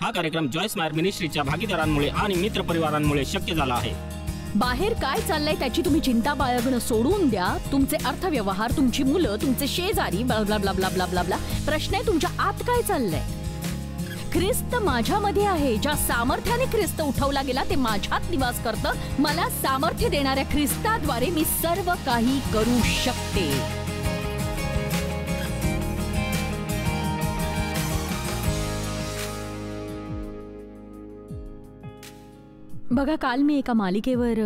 हा कार्यक्रम जॉयस मायर मिनिस्ट्रीच्या भागीदारांमुळे आणि मित्र परिवारांमुळे शक्य झाला आहे। बाहेर काय चाललंय त्याची तुम्ही चिंता बाळगणं सोडून द्या। तुमचे अर्थव्यवहार, तुमची मुलं, तुमचे शेजारी, blah blah blah blah blah blah. प्रश्न आहे तुमच्या आत काय चाललंय। ख्रिस्त माझ्यामध्ये आहे। ज्या सामर्थ्याने ख्रिस्त उठवला गेला ते माझ्यात निवास करतं। मला सामर्थ्य देणाऱ्या ख्रिस्ताद्वारे मी सर्व काही करू शकते। बघा, काल मी एका मालिकेवर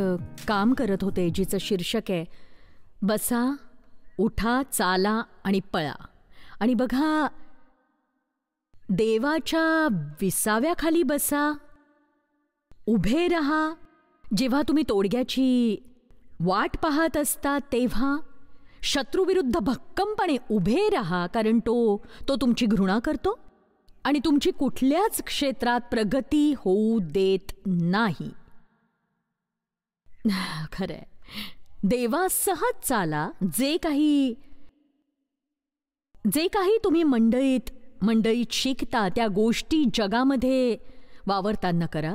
काम करत होते जिचं शीर्षक आहे बसा, उठा, चाला आणि पळा। आणि बघा, देवाच्या विसाव्याखाली बसा, उभे रहा। जेव्हा तुम्ही तोडग्याची वाट पाहत असता तेव्हा शत्रूविरुद्ध भक्कमपणे उभे रहा, कारण तो तुमची घृणा करतो आणि तुमची कुठल्याच क्षेत्रात प्रगती होऊ देत नाही। खरंय, देवासहज चाला। जे काही तुम्ही मंडळीत शिकता त्या गोष्टी जगामध्ये वावरताना करा।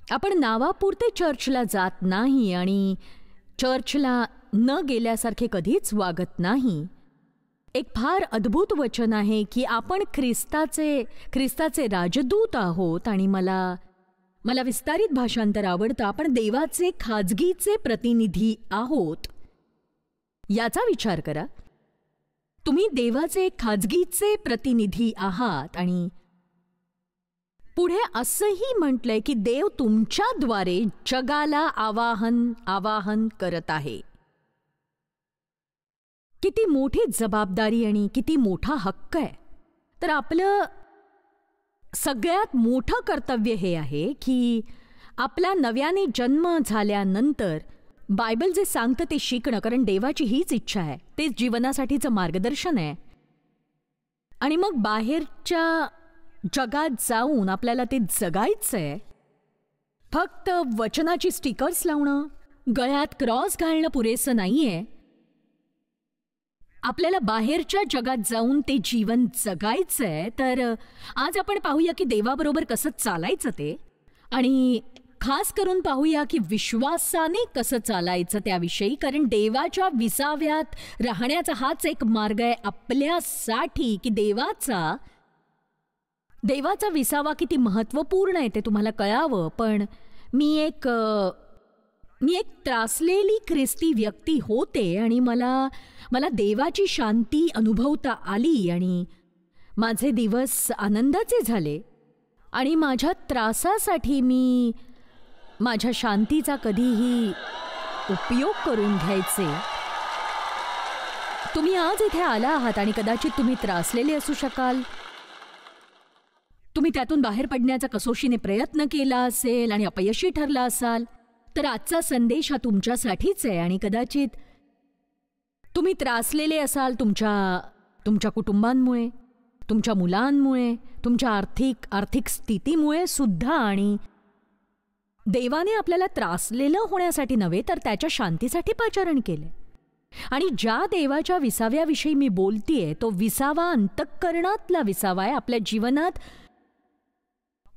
आपण नावापुरते चर्चला जात नाही आणि चर्चला न गेल्यासारखे कधीच वागत नाही। एक फार अद्भुत वचन आहे की आपण ख्रिस्ताचे राजदूत आहोत आणि मला विस्तारित भाषांतर आवडतं। आपण देवाचे खाजगीचे प्रतिनिधी आहोत। याचा विचार करा, तुम्ही देवाचे खाजगीचे प्रतिनिधी आहात आणि पुढे असंही म्हटलंय की देव तुमच्याद्वारे जगाला आवाहन करत आहे। किती मोठी जबाबदारी आणि किती मोठा हक्क आहे। तर आपलं सगळ्यात मोठं कर्तव्य हे आहे की आपला नव्याने जन्म झाल्यानंतर बायबल जे सांगतं ते शिकणं, कारण देवाची हीच इच्छा आहे, तेच जीवनासाठीचं मार्गदर्शन आहे। आणि मग बाहेरच्या जगात जाऊन आपल्याला ते जगायचंय। फक्त वचनाची स्टिकर्स लावणं, गळ्यात क्रॉस घालणं पुरेसं नाहीये। आपल्याला बाहेरच्या जगात जाऊन ते जीवन जगायचंय। तर आज आपण पाहूया की देवाबरोबर कसं चालायचं ते, आणि खास करून पाहूया की विश्वासाने कसं चालायचं त्याविषयी, कारण देवाच्या विसाव्यात राहण्याचा हाच एक मार्ग आहे आपल्यासाठी की देवाचा विसावा किती महत्त्वपूर्ण आहे ते तुम्हाला कळावं। पण मी एक त्रासलेली ख्रिस्ती व्यक्ती होते आणि मला देवाची शांती अनुभवता आली आणि माझे दिवस आनंदाचे झाले। आणि माझ्या त्रासासाठी मी माझ्या शांतीचा कधीही उपयोग करून घ्यायचे। तुम्ही आज इथे आला आहात आणि कदाचित तुम्ही त्रासलेले असू शकाल। तुम्ही त्यातून बाहेर पडण्याचा कसोशीने प्रयत्न केला असेल आणि अपयशी ठरला असाल। तर आजचा संदेश हा तुमच्यासाठीच आहे। आणि कदाचित तुम्ही त्रासलेले असाल तुमच्या कुटुंबांमुळे, तुमच्या मुलांमुळे, तुमच्या आर्थिक स्थितीमुळे सुद्धा। आणि देवाने आपल्याला त्रासलेलं होण्यासाठी नव्हे तर त्याच्या शांतीसाठी पाचारण केले। आणि ज्या देवाच्या विसाव्याविषयी मी बोलतेय तो विसावा अंतःकरणातला विसावा आहे। आपल्या जीवनात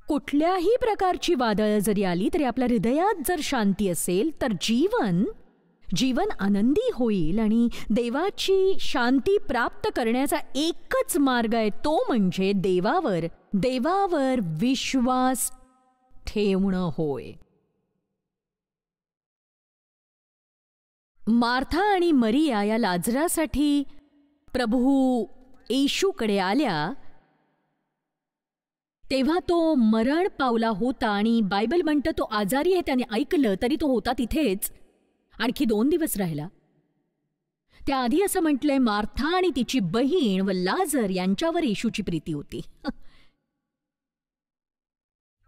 कुठल्याही प्रकारची वादळ जरी आली तरी आपल्या हृदयात जर शांती असेल तर जीवन आनंदी होईल। आणि देवाची शांती प्राप्त करण्याचा एकच मार्ग आहे, तो म्हणजे देवावर विश्वास ठेवणं होय। मार्था आणि मरिया या लाजरासाठी प्रभू येशूकडे आल्या तेव्हा तो मरण पावला होता आणि बायबल म्हणतं तो आजारी आहे। त्याने ऐकलं तरी तो होता तिथेच, आणखी 2 दिवस राहिला। त्याआधी असं म्हटलंय, मार्था आणि तिची बहीण व लाजर यांच्यावर येशूची प्रीती होती।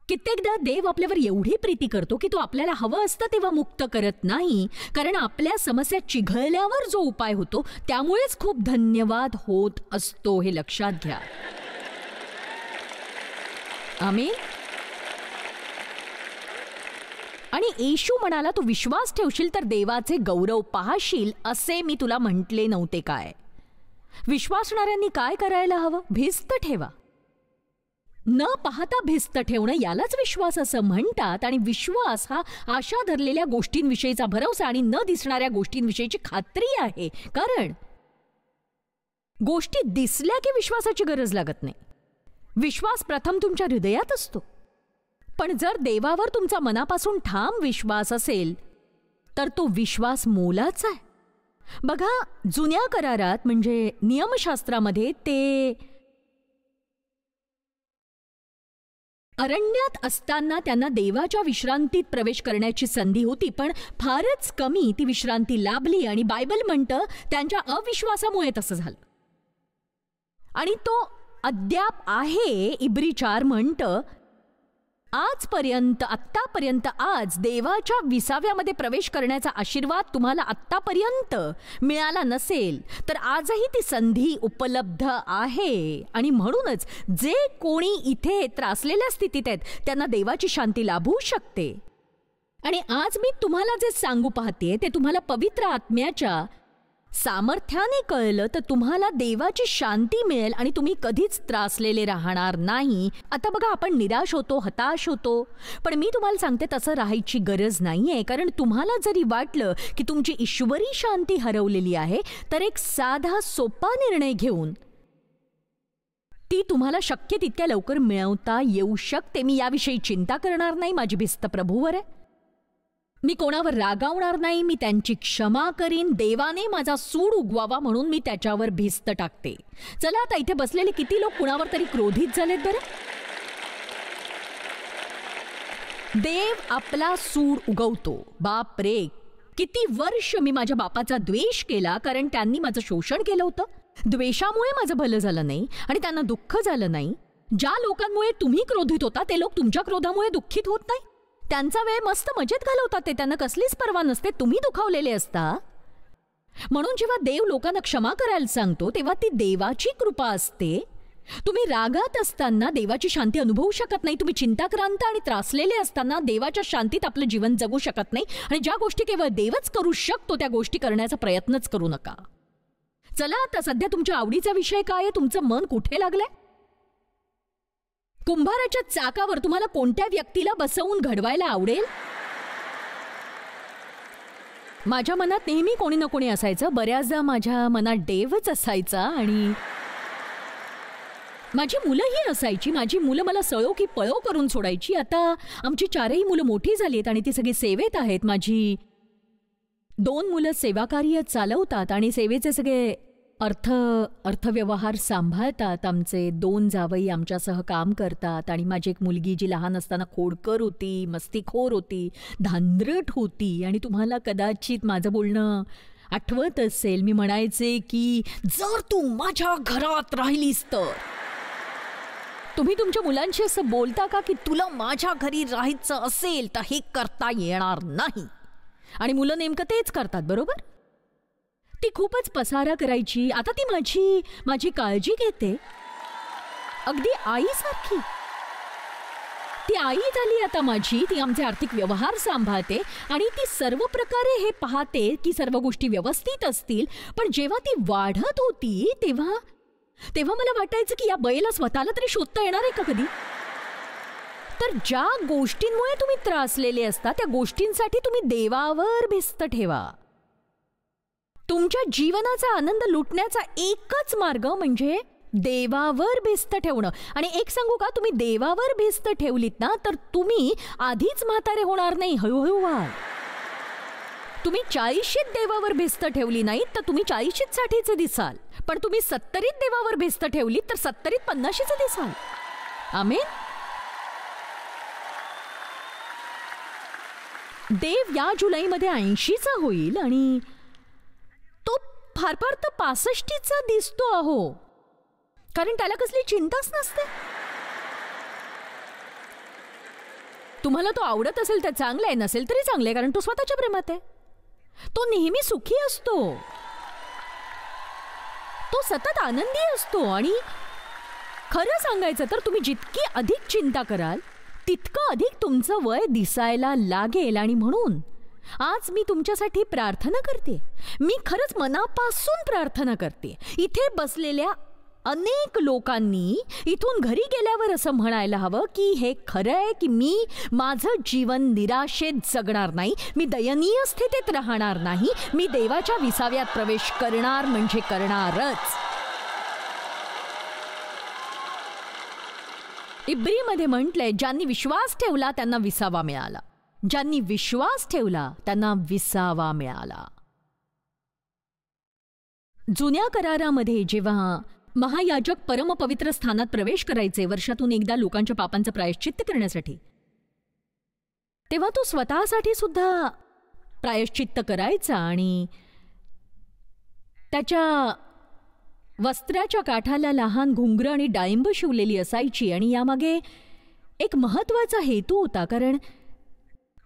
कित्येकदा देव आपल्यावर एवढी प्रीती करतो की तो आपल्याला हवं असतं तेव्हा मुक्त करत नाही, कारण आपल्या समस्या चिघळल्यावर जो उपाय होतो त्यामुळेच खूप धन्यवाद होत असतो, हे लक्षात घ्या। आमेन। आणि येशू म्हणाला, तू विश्वास ठेवशील तर देवाचे गौरव पाहशील, असे मी तुला म्हटले नव्हते काय? विश्वासणाऱ्यांनी काय करायला हवं? भिस्त ठेवा। न पाहता भिस्त ठेवणं यालाच विश्वास असं म्हणतात. आणि विश्वास हा आशा धरलेल्या गोष्टींविषयीचा भरवसा आणि न दिसणाऱ्या गोष्टींविषयीची खात्री आहे. कारण गोष्टी दिसल्या की विश्वासाची गरज लागत नाही. विश्वास प्रथम तुमच्या हृदयात असतो. पण जर देवावर तुमचा मनापासून ठाम विश्वास असेल तर तो विश्वास मोलाचा आहे. बघा, जुन्या करारात म्हणजे नियमशास्त्रामध्ये ते अरण्यात असताना त्यांना देवाच्या विश्रांतीत प्रवेश करण्याची संधी होती, पण फारच कमी ती विश्रांती लाभली. आणि बायबल म्हणतं त्यांच्या अविश्वासामुळे तसं झालं. आणि तो अद्याप आहे. इब्री 4 म्हणतं, आत्तापर्यंत आज देवाच्या विसाव्यामध्ये प्रवेश करण्याचा आशीर्वाद तुम्हाला आत्तापर्यंत मिळाला नसेल तर आजही ती संधी उपलब्ध आहे. आणि म्हणूनच जे कोणी इथे त्रासलेल्या स्थितीत आहेत त्यांना देवाची शांती लाभू शकते. आणि आज मी तुम्हाला जे सांगू पाहते ते तुम्हाला पवित्र आत्म्याच्या सामर्थ्याने कळलं तर तुम्हाला देवाची शांती मिळेल आणि तुम्ही कधीच त्रासलेले राहणार नाही. आता बघा, आपण निराश होतो, हताश होतो, पण मी तुम्हाला सांगते तसं राहायची गरज नाहीये. कारण तुम्हाला जरी वाटलं की तुमची ईश्वरी शांती हरवलेली आहे तर एक साधा सोपा निर्णय घेऊन ती तुम्हाला शक्य तितक्या लवकर मिळवता येऊ शकते. मी याविषयी चिंता करणार नाही. माझी भिस्त प्रभूवर आहे. मी कोणावर रागावणार नाही. मी त्यांची क्षमा करीन. देवाने माझा सूड उगवावा म्हणून मी त्याच्यावर भिस्त टाकते. चला, आता इथे बसलेले किती लोक कुणावर तरी क्रोधित झालेत बरं? देव आपला सूड उगवतो. बाप रे, किती वर्ष मी माझ्या बापाचा द्वेष केला कारण त्यांनी माझं शोषण केलं होतं. द्वेषामुळे माझं भलं झालं नाही आणि त्यांना दुःख झालं नाही. ज्या लोकांमुळे तुम्ही क्रोधित होता ते लोक तुमच्या क्रोधामुळे दुःखित होत नाही. त्यांचा वेळ मस्त मजेत घालवतात ते. त्यांना कसलीच पर्वा नसते. तुम्ही दुखावलेले असता. म्हणून जेव्हा देव लोकांना क्षमा करायला सांगतो तेव्हा ती देवाची कृपा असते. तुम्ही रागात असताना देवाची शांती अनुभवू शकत नाही. तुम्ही चिंताक्रांत आणि त्रासलेले असताना देवाच्या शांतीत आपलं जीवन जगू शकत नाही. आणि ज्या गोष्टी केवळ देवच करू शकतो त्या गोष्टी करण्याचा प्रयत्नच करू नका. चला, आता सध्या तुमच्या आवडीचा विषय काय आहे? तुमचं मन कुठे लागलंय? कुंभाराच्या चाकावर तुम्हाला कोणत्या व्यक्तीला बसवून घडवायला आवडेल? माझ्या मनात नेहमी कोणी ना कोणी असायचं. बऱ्याचदा माझ्या मनात देवच असायचा आणि माझी मुलंही असायची. माझी मुलं मला सळो की पळो करून सोडायची. आता आमची 4ही मुलं मोठी झाली आहेत आणि ती सगळी सेवेत आहेत. माझी 2 मुलं सेवाकार्य चालवतात आणि सेवेचे सगळे अर्थव्यवहार सांभाळतात. आमचे 2 जावई आमच्यासह काम करतात. आणि माझी एक मुलगी जी लहान असताना खोडकर होती, मस्तीखोर होती, धांदरट होती. आणि तुम्हाला कदाचित माझं बोलणं आठवत असेल. मी म्हणायचे की जर तू माझ्या घरात राहिलीस तर. तुम्ही तुमच्या मुलांशी असं बोलता का की तुला माझ्या घरी राहायचं असेल तर हे करता येणार नाही? आणि मुलं नेमकं तेच करतात, बरोबर? ती खूपच पसारा करायची. आता ती माझी काळजी घेते, अगदी आईसारखी. ती आई झाली आता माझी. ती आमचे आर्थिक व्यवहार सांभाळते आणि ती सर्व प्रकारे हे पाहते की सर्व गोष्टी व्यवस्थित असतील. पण जेव्हा ती वाढत होती तेव्हा मला वाटायचं की या बैला स्वतःला तरी शोधता येणार आहे का कधी? तर ज्या गोष्टींमुळे तुम्ही त्रासलेले असता त्या गोष्टींसाठी तुम्ही देवावर भिस्त ठेवा. तुमच्या जीवनाचा आनंद लुटण्याचा एकच मार्ग म्हणजे देवावर भिस्त ठेवणं. आणि एक सांगू का, तुम्ही देवावर भिस्त ठेवलीत ना तर तुम्ही आधीच म्हातारे होणार नाही, हळूहळू व्हाल. तुम्ही 40शीत देवावर भिस्त ठेवली नाहीत तर तुम्ही 40शीत 60चे दिसाल. पण तुम्ही 70ीत देवावर भिस्त ठेवलीत तर 70ीत 50शीचे दिसाल. आमेन. देव या जुलैमध्ये 80चा होईल आणि तो फार तर 65चा दिसतो अहो. कारण त्याला कसली चिंताच नसते. तुम्हाला तो आवडत असेल तर चांगला आहे, नसेल तरी चांगलं आहे, कारण तो स्वतःच्या प्रेमात आहे. तो नेहमी सुखी असतो. तो सतत आनंदी असतो. आणि खरं सांगायचं तर तुम्ही जितकी अधिक चिंता कराल तितकं अधिक तुमचं वय दिसायला लागेल. आणि म्हणून आज मी तुमच्यासाठी प्रार्थना करते. मी खरंच मनापासून प्रार्थना करते. इथे बसलेल्या अनेक लोकांनी इथून घरी गेल्यावर असं म्हणायला हवं की हे खरं आहे की मी माझं जीवन निराशेत जगणार नाही, मी दयनीय स्थितीत राहणार नाही, मी देवाच्या विसाव्यात प्रवेश करणार म्हणजे करणारच. इब्रीमध्ये म्हटलंय, ज्यांनी विश्वास ठेवला त्यांना विसावा मिळाला. ज्यांनी विश्वास ठेवला त्यांना विसावा मिळाला. जुन्या करारामध्ये जेव्हा महायाजक परमपवित्र स्थानात प्रवेश करायचे वर्षातून एकदा लोकांच्या पापांचं प्रायश्चित्त करण्यासाठी, तेव्हा तो स्वतःसाठी सुद्धा प्रायश्चित्त करायचा आणि त्याच्या वस्त्राच्या काठाला लहान घुंगरं आणि डाळिंब शिवलेली असायची. आणि यामागे एक महत्वाचा हेतू होता, कारण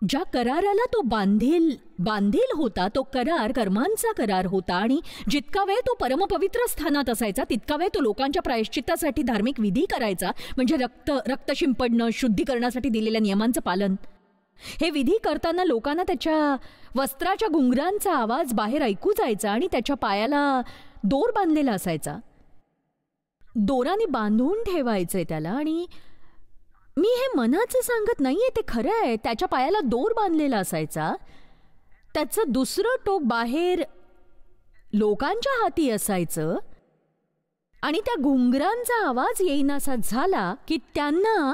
ज्या कराराला तो बांधील होता तो करार कर्मांचा करार होता. आणि जितका वेळ तो परमपवित्र स्थानात असायचा तितका वेळ तो लोकांच्या प्रायश्चित्तासाठी धार्मिक विधी करायचा, म्हणजे रक्त शिंपडणं, शुद्धीकरणासाठी दिलेल्या नियमांचं पालन. हे विधी करताना लोकांना त्याच्या वस्त्राच्या घुंगरांचा आवाज बाहेर ऐकू जायचा आणि त्याच्या पायाला दोर बांधलेला असायचा. दोराने बांधून ठेवायचंय त्याला. आणि मी हे मनाचं सांगत नाहीये, ते खरं आहे. त्याच्या पायाला दोर बांधलेला असायचा, त्याचं दुसरं टोक बाहेर लोकांच्या हाती असायचं आणि त्या घुंगरांचा आवाज येईनासा झाला की त्यांना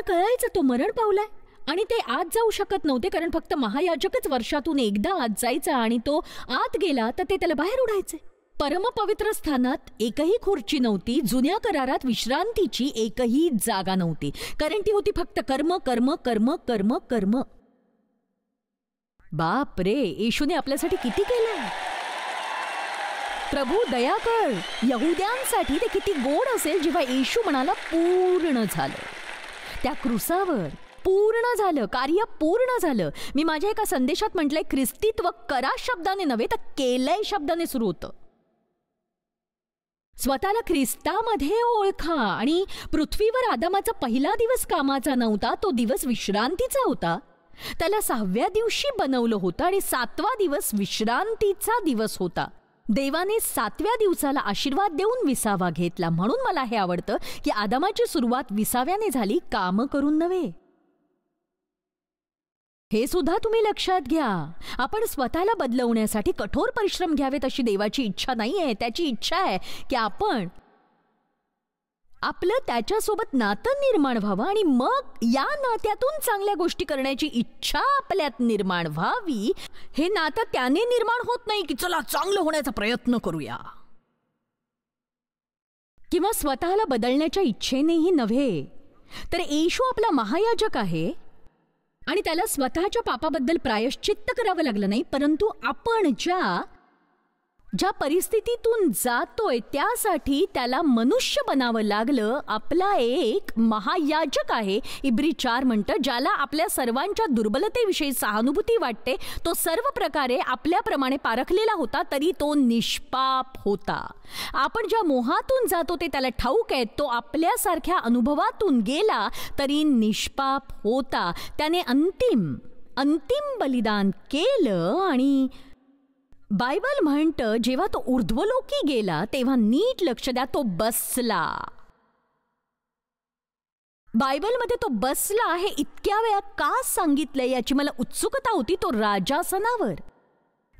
कळायचं तो मरण पावलाय. आणि ते आत जाऊ शकत नव्हते, कारण फक्त महायाजकच वर्षातून एकदा आत जायचा आणि तो आत गेला तर ते त्याला बाहेर उडायचे. परमपवित्र स्थानात एकही खुर्ची नव्हती. जुन्या करारात विश्रांतीची एकही जागा नव्हती, कारण ती होती फक्त कर्म कर्म कर्म कर्म कर्म. बाप रे, येशूने आपल्यासाठी किती केलं. प्रभू दया कर. यहुद्यांसाठी ते किती गोड असेल जेव्हा येशू म्हणाला पूर्ण झालं. त्या क्रूसावर पूर्ण झालं, कार्य पूर्ण झालं. मी माझ्या एका संदेशात म्हटलंय, ख्रिस्तीत्व करा शब्दाने नव्हे तर केलंय शब्दाने सुरू होतं. स्वतःला ख्रिस्तामध्ये ओळखा. आणि पृथ्वीवर आदामाचा पहिला दिवस कामाचा नव्हता, तो दिवस विश्रांतीचा होता. त्याला 6व्या दिवशी बनवलं होतं आणि 7वा दिवस विश्रांतीचा दिवस होता. देवाने 7व्या दिवसाला आशीर्वाद देऊन विसावा घेतला. म्हणून मला हे आवडतं की आदामाची सुरुवात विसाव्याने झाली, काम करून नव्हे. हे सुद्धा तुम्ही लक्षात घ्या. आपण स्वतःला बदलवण्यासाठी कठोर परिश्रम घ्यावेत अशी देवाची इच्छा नाहीये. त्याची इच्छा आहे की आपण आपलं त्याच्यासोबत नातं निर्माण व्हावं आणि मग या नात्यातून चांगल्या गोष्टी करण्याची इच्छा आपल्यात निर्माण व्हावी. हे नातं त्याने निर्माण होत नाही की चला चांगलं होण्याचा प्रयत्न करूया, किंवा स्वतःला बदलण्याच्या इच्छेनेही नव्हे. तर येशू आपला महायाजक आहे आणि त्याला स्वतःच्या पापाबद्दल प्रायश्चित्त करावं लागलं नाही, परंतु आपण ज्या परिस्थितीतून जातोय त्यासाठी त्याला मनुष्य बनावं लागलं. आपला एक महायाजक आहे. इब्री 4 म्हणतं, ज्याला आपल्या सर्वांच्या दुर्बलतेविषयी सहानुभूती वाटते. तो सर्व प्रकारे आपल्याप्रमाणे पारखलेला होता तरी तो निष्पाप होता. आपण ज्या मोहातून जातो ते त्याला ठाऊक आहे. तो आपल्यासारख्या अनुभवातून गेला तरी निष्पाप होता. त्याने अंतिम बलिदान केलं. आणि बायबल म्हणतं, जेव्हा तो ऊर्ध्वलोकी गेला तेव्हा नीट लक्ष द्या, तो बसला. बायबलमध्ये तो बसला आहे इतक्या वेळा का सांगितलंय याची मला उत्सुकता होती. तो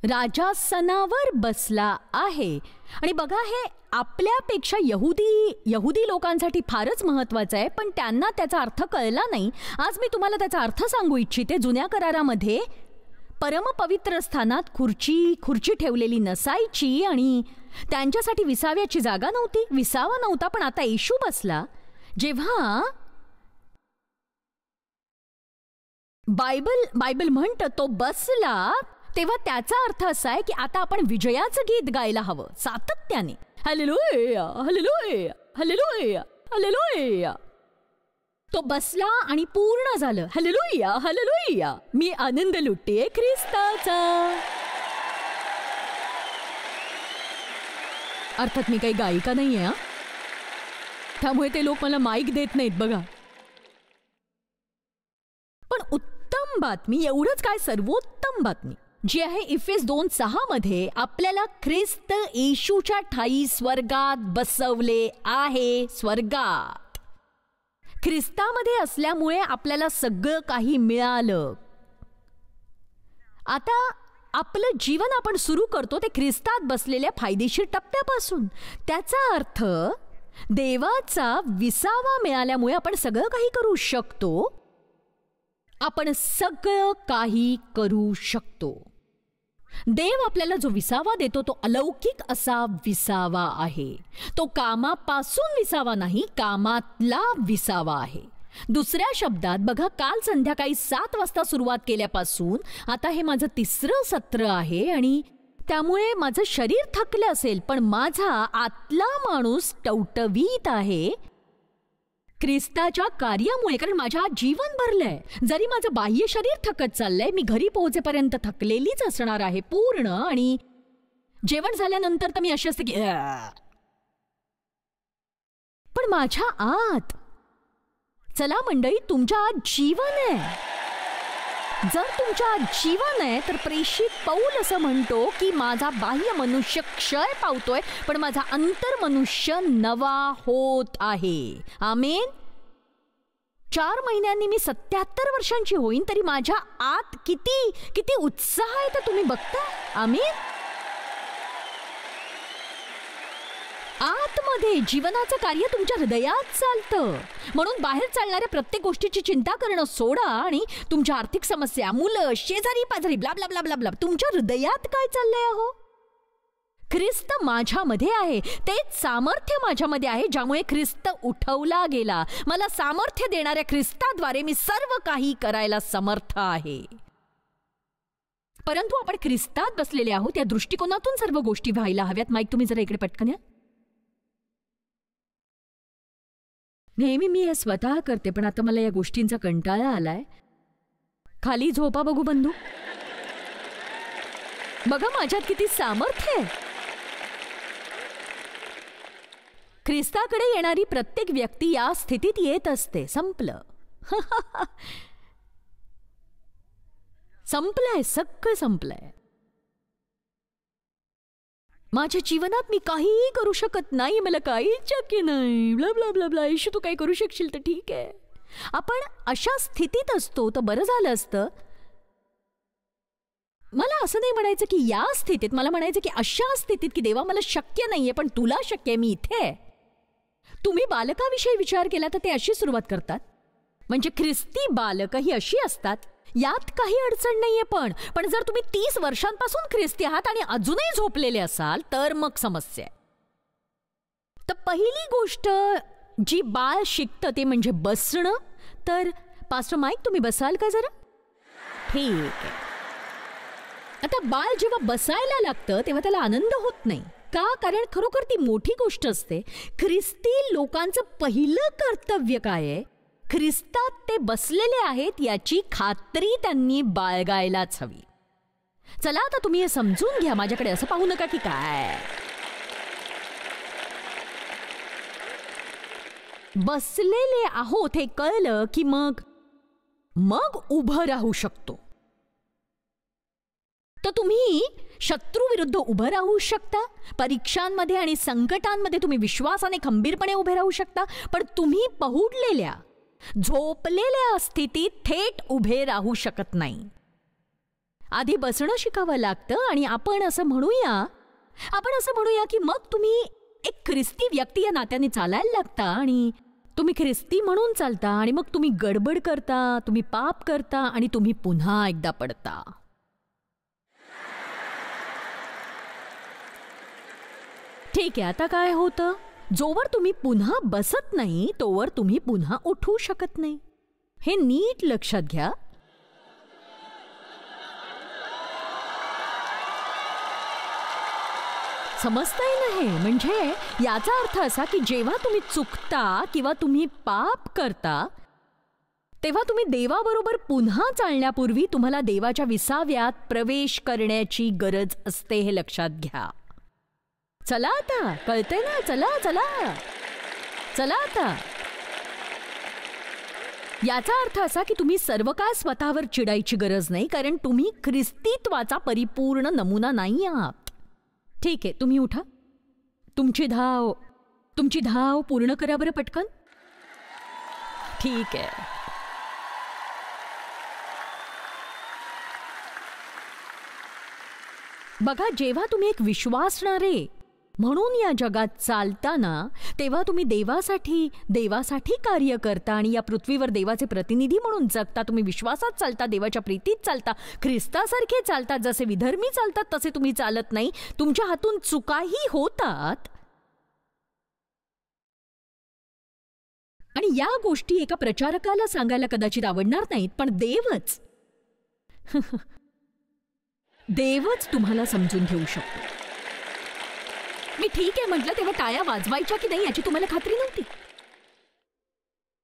राजासनावर बसला आहे. आणि बघा, हे आपल्यापेक्षा यहुदी लोकांसाठी फारच महत्वाचं आहे, पण त्यांना त्याचा अर्थ कळला नाही. आज मी तुम्हाला त्याचा अर्थ सांगू इच्छिते. जुन्या करारामध्ये परमपवित्र स्थानात खुर्ची ठेवलेली नसायची आणि त्यांच्यासाठी विसाव्याची जागा नव्हती, विसावा नव्हता. पण आता येशू बसला. जेव्हा बायबल म्हणतं तो बसला, तेव्हा त्याचा अर्थ असा आहे की आता आपण विजयाचं गीत गायला हवं सातत्याने. Hallelujah hallelujah hallelujah hallelujah. तो बसला आणि पूर्ण झालं. Hallelujah hallelujah. मी आनंद लुटतेय ख्रिस्ताचा. अर्थात मी काही गायिका नाहीये, त्यामुळे ते लोक मला माईक देत नाहीत बघा. पण उत्तम बातमी, एवढंच काय, सर्वोत्तम बातमी. जी आहे इफेस 2:6 मध्ये आपल्याला ख्रिस्त येशूच्या ठायी स्वर्गात बसवले आहे. स्वर्गात ख्रिस्तामध्ये असल्यामुळे आपल्याला सगळं काही मिळालं. आता आपलं जीवन आपण सुरू करतो ते ख्रिस्तात बसलेल्या फायदेशीर टप्प्यापासून. त्याचा अर्थ देवाचा विसावा मिळाल्यामुळे आपण सगळं काही करू शकतो. आपण सगळं काही करू शकतो. देव आपल्याला जो विसावा देतो तो अलौकिक असा विसावा आहे. तो कामापासून विसावा नाही, कामातला विसावा आहे. दुसऱ्या शब्दात बघा, काल संध्याकाळी 7 वाजता सुरुवात केल्यापासून आता हे माझं 3रं सत्र आहे आणि त्यामुळे माझं शरीर थकलं असेल पण माझा आतला माणूस टवटवीत आहे ख्रिस्ताच्या कार्यामुळे. कारण माझ्या जीवन भरलंय. जरी माझं बाह्य शरीर थकत चाललंय, मी घरी पोहोचेपर्यंत थकलेलीच असणार आहे पूर्ण. आणि जेवण झाल्यानंतर तर मी अशी असते की पण माझ्या आत, चला मंडळी, तुमच्या आत जीवन आहे. जर तुमच्या आत जीवन आहे तर प्रेषित पौल असं म्हणतो की माझा बाह्य मनुष्य क्षय पावतोय पण माझा अंतर मनुष्य नवा होत आहे. आमेन. 4 महिन्यांनी मी 77 वर्षांची होईन तरी माझ्या आत किती किती उत्साह आहे तर तुम्ही बघता. आमेन. आतमध्ये जीवनाचं कार्य तुमच्या हृदयात चालतं. म्हणून बाहेर चालणाऱ्या प्रत्येक गोष्टीची चिंता करणं सोडा आणि तुमच्या आर्थिक समस्या, मुलं, शेजारी पाजारी, blah blah blah blah blah, तुमच्या हृदयात काय चाललंय? अहो, ख्रिस्त माझ्यामध्ये आहे. तेच सामर्थ्य माझ्यामध्ये आहे ज्यामुळे ख्रिस्त उठवला गेला. मला सामर्थ्य देणाऱ्या ख्रिस्ताद्वारे मी सर्व काही करायला समर्थ आहे. परंतु आपण ख्रिस्तात बसलेले आहोत या दृष्टिकोनातून सर्व गोष्टी व्हायला हव्यात. माईक तुम्ही जरा इकडे पटकन या. नेहमी मी हे स्वतः करते पण आता मला या गोष्टींचा कंटाळा आलाय. खाली झोपा बघू बंधू. बघा माझ्यात किती सामर्थ्य आहे. ख्रिस्ताकडे येणारी प्रत्येक व्यक्ती या स्थितीत येत असते. संपलं. संपलंय, सगळं संपलंय. माझ्या जीवनात मी काहीही करू शकत नाही, मला काहीच शक्य नाही, ब्ला ब्ला ब्ला ब्ला. येशू तू काही करू शकशील तर ठीक आहे. आपण अशा स्थितीत असतो तर बरं झालं असतं. मला असं नाही म्हणायचं की या स्थितीत, मला म्हणायचं की अशा स्थितीत की देवा मला शक्य नाहीये पण तुला शक्य आहे, मी इथे आहे. तुम्ही बालकाविषयी विचार केला तर ते अशी सुरुवात करतात. म्हणजे ख्रिस्ती बालक ही अशी असतात, यात काही अडचण नाहीये. पण जर तुम्ही 30 वर्षांपासून ख्रिस्ती आहात आणि अजूनही झोपलेले असाल तर मग समस्या आहे. तर पहिली गोष्ट जी बाळ शिकतं ते म्हणजे बसणं. तर पास्टर माईक तुम्ही बसाल का जरा? ठीक आहे. आता बाळ जेव्हा बसायला लागतं तेव्हा त्याला आनंद होत नाही का? कारण खरोखर ती मोठी गोष्ट असते. ख्रिस्ती लोकांचं पहिलं कर्तव्य काय आहे? ख्रिस्तात ते बसलेले आहेत याची खात्री त्यांनी बाळगायलाच हवी. चला आता तुम्ही हे समजून घ्या. माझ्याकडे असं पाहू नका की काय बसलेले आहोत हे कळलं की मग उभं राहू शकतो. तर तुम्ही शत्रूविरुद्ध उभं राहू शकता. परीक्षांमध्ये आणि संकटांमध्ये तुम्ही विश्वासाने खंबीरपणे उभे राहू शकता. पण तुम्ही पहुडलेल्या, झोपलेल्या स्थितीत थेट उभे राहू शकत नाही. आधी बसणं शिकावं लागतं. आणि आपण असं म्हणूया की मग तुम्ही एक ख्रिस्ती व्यक्ती या नात्याने चालायला लागता. आणि तुम्ही ख्रिस्ती म्हणून चालता आणि मग तुम्ही गडबड करता, तुम्ही पाप करता आणि तुम्ही पुन्हा एकदा पडता. ठीक आहे. आता काय होतं? जोवर तुम्ही पुन्हा बसत नाही तोवर तुम्ही पुन्हा उठू शकत नाही. हे नीट लक्षात घ्या. समजताय ना हे? म्हणजे याचा अर्थ असा की जेव्हा तुम्ही चुकता किंवा तुम्ही पाप करता तेव्हा तुम्ही देवाबरोबर पुन्हा चालण्यापूर्वी तुम्हाला देवाच्या विसाव्यात प्रवेश करण्याची गरज असते. हे लक्षात घ्या. चला आता, कळतंय ना? चला चला चला आता. याचा अर्थ असा की तुम्ही सर्व काळ स्वतःवर चिडायची गरज नाही, कारण तुम्ही ख्रिस्तीत्वाचा परिपूर्ण नमुना नाही आहात. ठीक आहे, तुम्ही उठा. तुमची धाव पूर्ण करा बरं पटकन. ठीक आहे. बघा, जेव्हा तुम्ही एक विश्वासणारे म्हणून या जगात चालताना, तेव्हा तुम्ही देवासाठी कार्य करता आणि या पृथ्वीवर देवाचे प्रतिनिधी म्हणून जगता. तुम्ही विश्वासात चालता, देवाच्या प्रीतीत चालता, ख्रिस्तासारखे चालतात. जसे विधर्मी चालतात तसे तुम्ही चालत नाही. तुमच्या हातून चुकाही होतात आणि या गोष्टी एका प्रचारकाला सांगायला कदाचित आवडणार नाहीत, पण देवच तुम्हाला समजून घेऊ शकतो. मी ठीक आहे म्हटलं तेव्हा टाळ्या वाजवायच्या की नाही याची तुम्हाला खात्री नव्हती.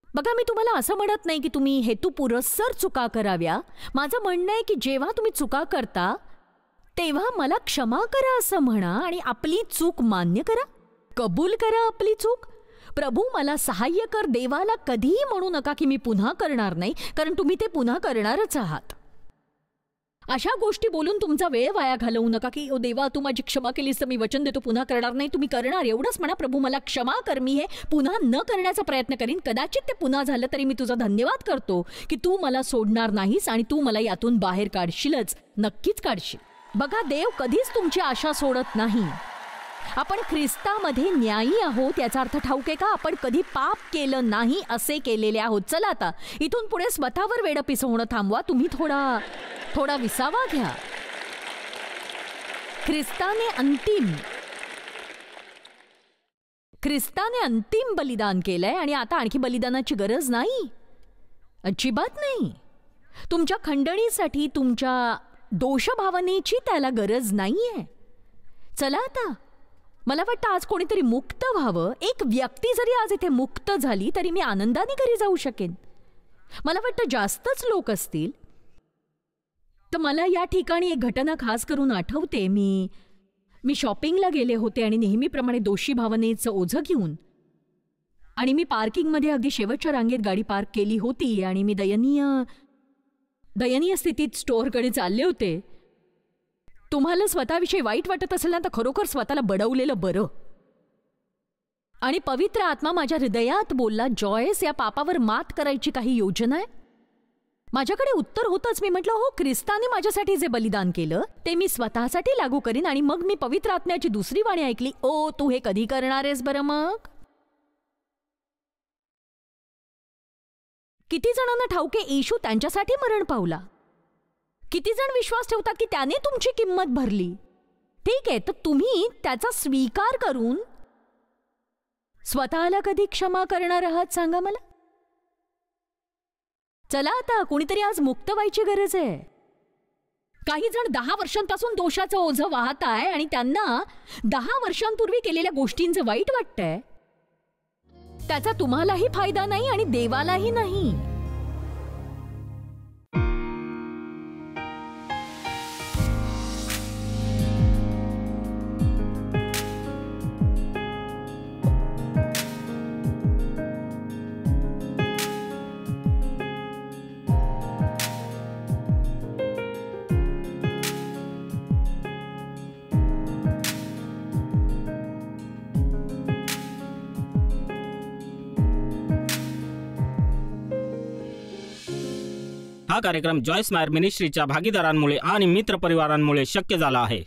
बघा, मी तुम्हाला असं म्हणत नाही की तुम्ही हेतुपुरस्सर चुका कराव्या. माझं म्हणणं आहे की जेव्हा तुम्ही चुका करता तेव्हा मला क्षमा करा असं म्हणा आणि आपली चूक मान्य करा, कबूल करा आपली चूक. प्रभू मला सहाय्य कर. देवाला कधीही म्हणू नका की मी पुन्हा करणार नाही, कारण तुम्ही ते पुन्हा करणारच आहात. अशा गोष्टी बोलून तुमचा वेळ वाया घालवू नका की ओ देवा तू माझी क्षमा केलीस तर मी वचन देतो पुन्हा करणार नाही. तुम्ही करणार. एवढंच म्हणा, प्रभू मला क्षमा कर, मी हे पुन्हा न करण्याचा प्रयत्न करीन. कदाचित ते पुन्हा झालं तरी मी तुझा धन्यवाद करतो की तू मला सोडणार नाहीस आणि तू मला यातून बाहेर काढशीलच, नक्कीच काढशील. बघा, देव कधीच तुमची आशा सोडत नाही. आपण ख्रिस्तामध्ये न्यायी आहोत याचा अर्थ ठाऊक आहे का? आपण कधी पाप केलं नाही असे केलेले आहोत. चला आता इथून पुढे स्वतःवर वेड पिसवणं थांबवा. तुम्ही थोडा विसावा घ्या. ख्रिस्ताने अंतिम बलिदान केलंय आणि आता आणखी बलिदानाची गरज नाही, अजिबात नाही. तुमच्या खंडणीसाठी तुमच्या दोषभावनेची त्याला गरज नाहीये. चला आता, मला वाटतं आज कोणीतरी मुक्त व्हावं. एक व्यक्ती जरी आज इथे मुक्त झाली तरी मी आनंदाने घरी जाऊ शकेन. मला वाटतं जास्तच लोक असतील. तर मला या ठिकाणी एक घटना खास करून आठवते. मी शॉपिंगला गेले होते आणि नेहमीप्रमाणे दोषी भावनेचं ओझं घेऊन, आणि मी पार्किंगमध्ये अगदी शेवटच्या रांगेत गाडी पार्क केली होती आणि मी दयनीय स्थितीत स्टोअरकडे चालले होते. तुम्हाला स्वतःविषयी वाईट वाटत असेल ना तर खरोखर स्वतःला बडवलेलं बरं. आणि पवित्र आत्मा माझ्या हृदयात बोलला, जॉयस, या पापावर मात करायची काही योजना आहे? माझ्याकडे उत्तर होतंच. मी म्हटलं, हो, ख्रिस्ताने माझ्यासाठी जे बलिदान केलं ते मी स्वतःसाठी लागू करीन. आणि मग मी पवित्र आत्म्याची दुसरी वाणी ऐकली, ओ तू हे कधी करणार आहेस बरं? मग किती जणांना ठाऊके येशू त्यांच्यासाठी मरण पावला? किती जण विश्वास ठेवतात की त्याने तुमची किंमत भरली? ठीक आहे, तर तुम्ही त्याचा स्वीकार करून स्वतःला कधी क्षमा करणार आहात सांगा मला? चला आता, कोणीतरी आज मुक्त व्हायची गरज आहे. काही जण 10 वर्षांपासून दोषाचं ओझं वाहत आहे आणि त्यांना 10 वर्षांपूर्वी केलेल्या गोष्टींचं वाईट वाटतंय. त्याचा तुम्हालाही फायदा नाही आणि देवालाही नाही. हा कार्यक्रम जॉयस मायर मिनिस्ट्रीच्या भागीदारांमुळे आणि मित्र परिवारांमुळे शक्य झाला आहे.